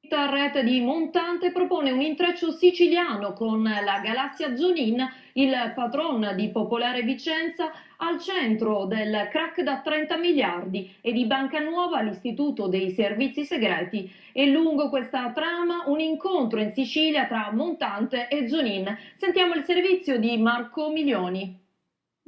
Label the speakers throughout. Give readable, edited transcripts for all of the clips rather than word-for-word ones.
Speaker 1: La rete di Montante propone un intreccio siciliano con la Galassia Zonin, il patron di Popolare Vicenza, al centro del crack da 30 miliardi e di Banca Nuova l'Istituto dei Servizi Segreti. E lungo questa trama un incontro in Sicilia tra Montante e Zonin. Sentiamo il servizio di Marco Milioni.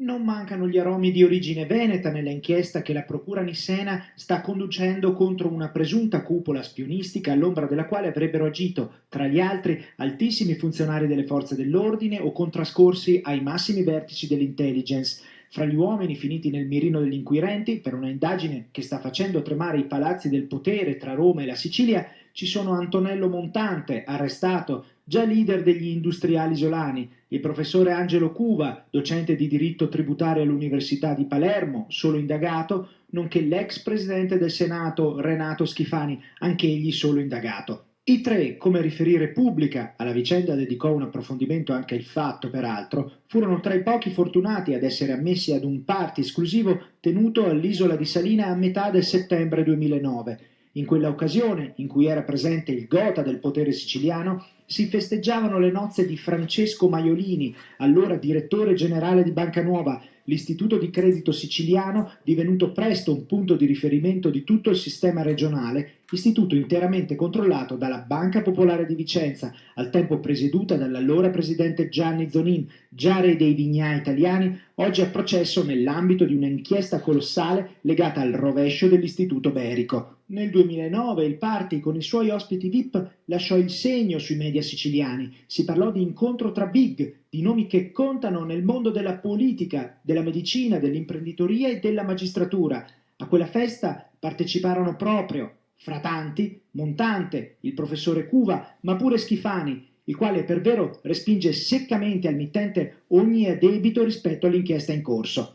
Speaker 2: Non mancano gli aromi di origine veneta nella inchiesta che la procura nissena sta conducendo contro una presunta cupola spionistica all'ombra della quale avrebbero agito, tra gli altri, altissimi funzionari delle forze dell'ordine o contrascorsi ai massimi vertici dell'intelligence. Fra gli uomini finiti nel mirino degli inquirenti per una indagine che sta facendo tremare i palazzi del potere tra Roma e la Sicilia ci sono Antonello Montante, arrestato, già leader degli industriali isolani, il professore Angelo Cuva, docente di diritto tributario all'Università di Palermo, solo indagato, nonché l'ex presidente del Senato Renato Schifani, anch'egli solo indagato. I tre, come riferì Repubblica, alla vicenda dedicò un approfondimento anche il Fatto, peraltro, furono tra i pochi fortunati ad essere ammessi ad un party esclusivo tenuto all'isola di Salina a metà del settembre 2009. In quella occasione, in cui era presente il gota del potere siciliano, si festeggiavano le nozze di Francesco Maiolini, allora direttore generale di Banca Nuova, l'istituto di credito siciliano, divenuto presto un punto di riferimento di tutto il sistema regionale, istituto interamente controllato dalla Banca Popolare di Vicenza, al tempo presieduta dall'allora presidente Gianni Zonin, già re dei vignai italiani, oggi a processo nell'ambito di un'inchiesta colossale legata al rovescio dell'istituto berico. Nel 2009 il party con i suoi ospiti VIP lasciò il segno sui media siciliani. Si parlò di incontro tra big, di nomi che contano nel mondo della politica, della medicina, dell'imprenditoria e della magistratura. A quella festa parteciparono proprio, fra tanti, Montante, il professore Cuva, ma pure Schifani, il quale per vero respinge seccamente al mittente ogni addebito rispetto all'inchiesta in corso.